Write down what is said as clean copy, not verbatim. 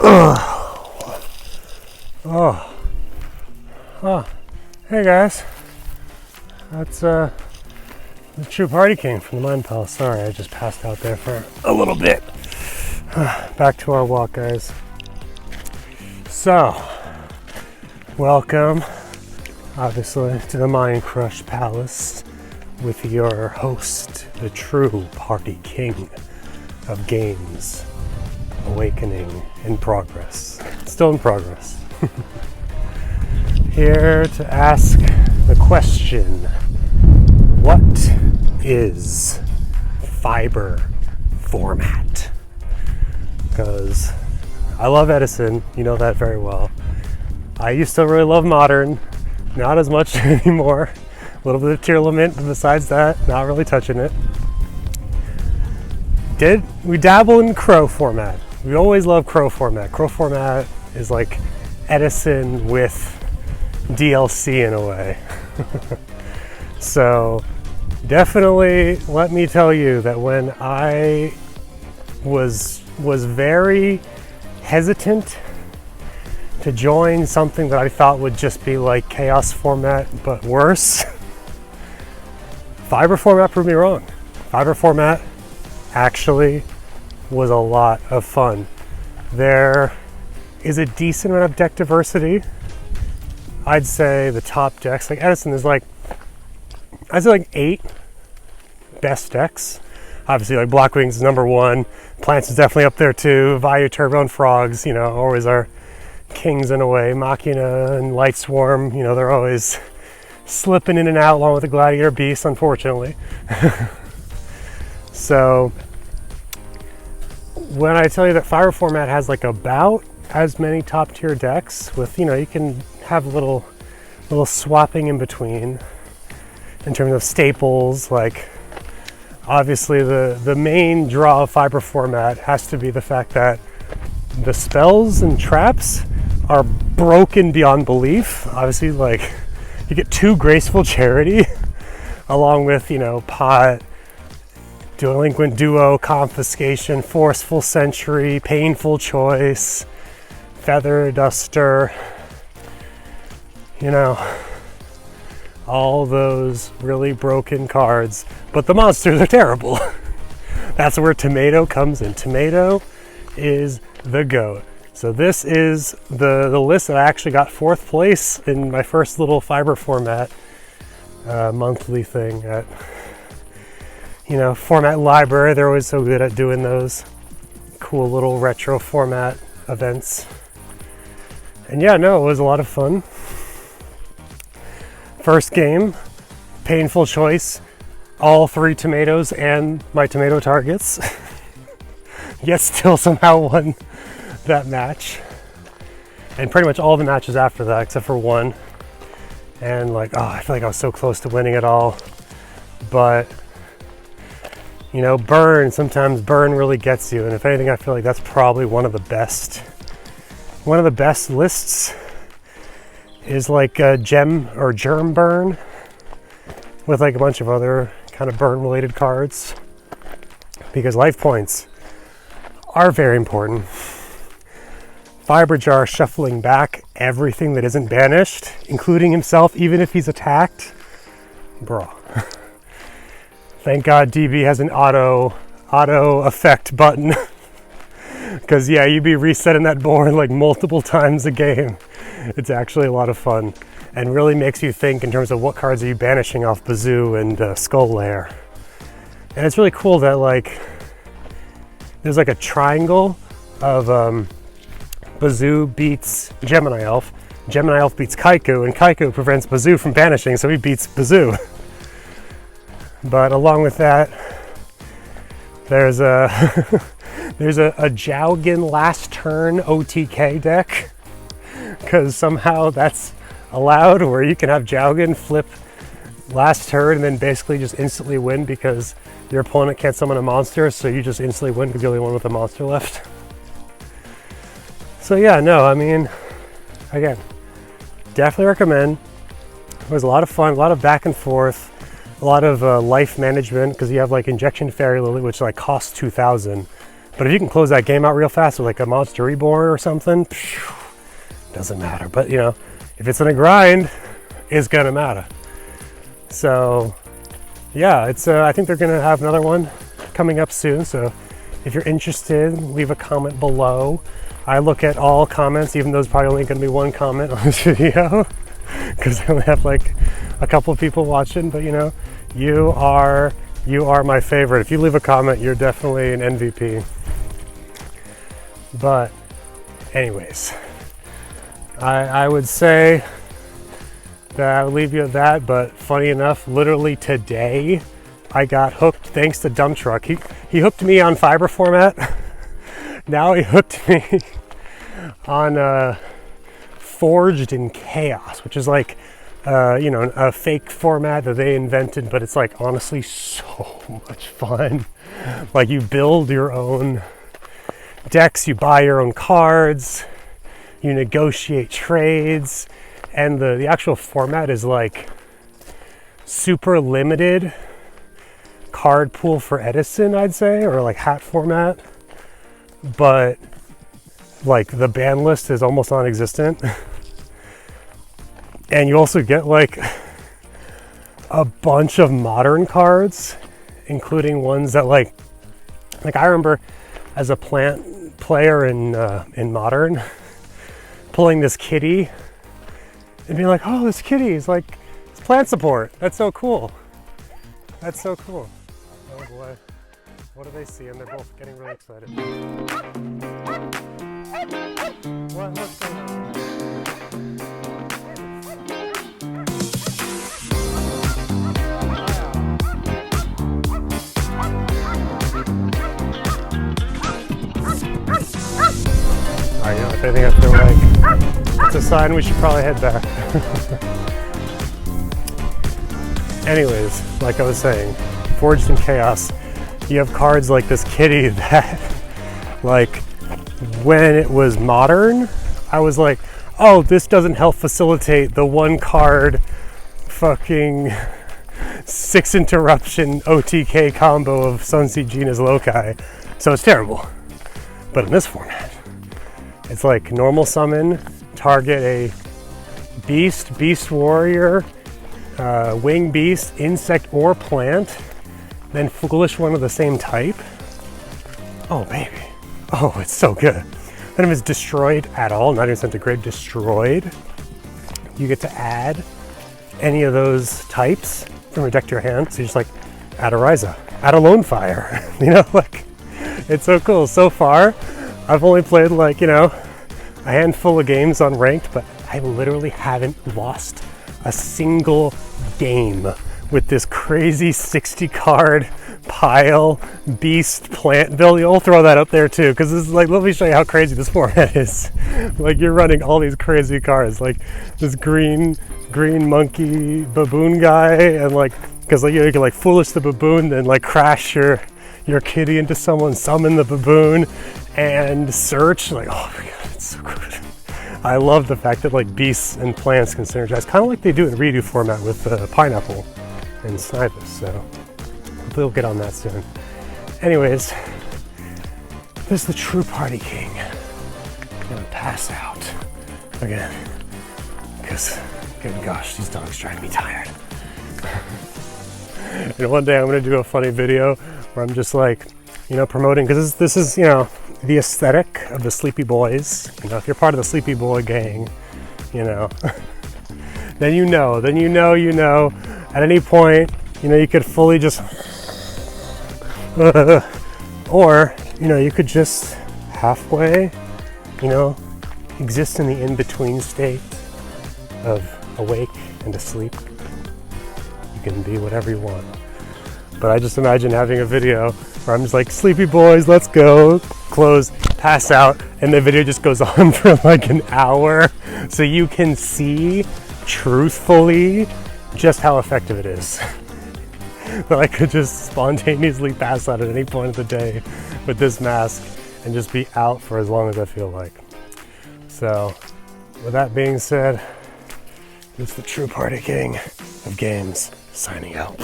Oh, hey guys, that's the true party king from the Mind Palace. Sorry, I just passed out there for a little bit. Back to our walk, guys. So, welcome, obviously, to the Mind Crush Palace with your host, the true party king of games, awakening in progress, still in progress. Here to ask the question, what is fiber format? Because I love Edison, you know that very well. I used to really love modern, not as much anymore. A little bit of tier limit, but besides that, not really touching it. We dabble in Crow format. We always love Crow format. Crow format is like Edison with DLC in a way. So definitely let me tell you that when I was very hesitant to join something that I thought would just be like chaos format but worse, fiber format proved me wrong. Fiber format actually was a lot of fun. There is a decent amount of deck diversity. I'd say the top decks, like Edison, is like, I'd say like 8 best decks. Obviously, like Blackwings is number 1. Plants is definitely up there too. Vayu, Turbo, and Frogs, you know, always are kings in a way. Machina and Light Swarm, you know, they're always slipping in and out along with the Gladiator Beast, unfortunately. So, when I tell you that Fiber format has like about as many top tier decks with, you know, you can have little swapping in between in terms of staples. Like obviously the main draw of Fiber format has to be the fact that the spells and traps are broken beyond belief. Obviously, like you get 2 Graceful Charity along with, you know, Pot, Delinquent Duo, Confiscation, Forceful Sentry, Painful Choice, Feather Duster, you know, all those really broken cards, but the monsters are terrible. That's where Tomato comes in. Tomato is the GOAT. So this is the list that I actually got 4th place in my first little Fiber format monthly thing at, you know, Format Library. They're always so good at doing those cool little retro format events. And yeah, no, it was a lot of fun. First game, Painful Choice, all 3 tomatoes and my tomato targets. Yet still somehow won that match. And pretty much all the matches after that, except for one. And like, oh, I feel like I was so close to winning it all. But you know, sometimes burn really gets you. And if anything, I feel like that's probably one of the best lists is like a gem or germ burn with like a bunch of other kind of burn related cards, because life points are very important. Fiber Jar shuffling back everything that isn't banished, including himself, even if he's attacked. Bro. Thank God DB has an auto effect button. Because yeah, you'd be resetting that board like multiple times a game. It's actually a lot of fun and really makes you think in terms of what cards are you banishing off Bazoo and Skull Lair. And it's really cool that like there's like a triangle of Bazoo beats Gemini Elf beats Kaiku, and Kaiku prevents Bazoo from banishing, so he beats Bazoo. But along with that, there's a Jowgen last turn OTK deck, because somehow that's allowed, where you can have Jowgen flip last turn and then basically just instantly win because your opponent can't summon a monster, so you just instantly win because you're the only one with a monster left. So yeah, no, I mean, again, definitely recommend. It was a lot of fun, a lot of back and forth. A lot of life management, because you have like Injection Fairy Lily, which like costs 2,000, But if you can close that game out real fast with like a Monster Reborn or something, doesn't matter. But you know, if it's in a grind, it's gonna matter. So yeah, it's I think they're gonna have another one coming up soon. So if you're interested, leave a comment below. I look at all comments, even though there's probably only gonna be one comment on this video, because I only have like a couple of people watching. But you know, you are my favorite. If you leave a comment, you're definitely an MVP. But anyways, I would say that I would leave you at that. But funny enough, literally today I got hooked thanks to Dump Truck. He hooked me on fiber format. Now he hooked me on Forged in Chaos, which is like you know, a fake format that they invented, but it's like honestly so much fun. Like you build your own decks, you buy your own cards, you negotiate trades, and the actual format is like super limited card pool for Edison, I'd say, or like hat format, but like the ban list is almost non-existent. And you also get like a bunch of modern cards, including ones that like I remember as a plant player in Modern, pulling this kitty and being like, oh, this kitty is like, it's plant support. That's so cool. That's so cool. Oh boy, what do they see? And they're both getting really excited. What's going on? I think I feel like it's a sign we should probably head back. Anyways, like I was saying, Forged in Chaos, you have cards like this kitty that, like, when it was modern, I was like, oh, this doesn't help facilitate the one card fucking 6 interruption OTK combo of Sunseed Genus Loci, so it's terrible. But in this format, it's like normal summon, target a beast, beast warrior, wing beast, insect, or plant, then foolish one of the same type. Oh, baby. Oh, it's so good. Then if it's destroyed at all, not even sent to grave, destroyed, you get to add any of those types from your deck to your hand. So you just like add a Ryza, add a Lone Fire, you know, like it's so cool. So far, I've only played like, you know, a handful of games on ranked, but I literally haven't lost a single game with this crazy 60 card pile beast plant build. You'll throw that up there too, because this is like, let me show you how crazy this format is. Like you're running all these crazy cards, like this green monkey baboon guy, and like, because like you can like foolish the baboon, then like crash your kitty into someone, summon the baboon, and search. Like, oh my god, it's so good. I love the fact that like beasts and plants can synergize, kind of like they do in redo format with Pineapple and Snipus. So hopefully we'll get on that soon. Anyways, this is the true party king. I'm gonna pass out again because, good gosh, these dogs drive me tired. And one day I'm gonna do a funny video where I'm just like, you know, promoting, because this is, you know, the aesthetic of the Sleepy Boys. You know, if you're part of the Sleepy Boy gang, you know, then you know, at any point, you know, you could fully just, or, you know, you could just halfway, you know, exist in the in-between state of awake and asleep. You can be whatever you want. But I just imagine having a video where I'm just like, Sleepy Boys, let's go, close, pass out, and the video just goes on for like an hour, so you can see truthfully just how effective it is. That I could just spontaneously pass out at any point of the day with this mask and just be out for as long as I feel like. So with that being said, it's the true party king of games signing out.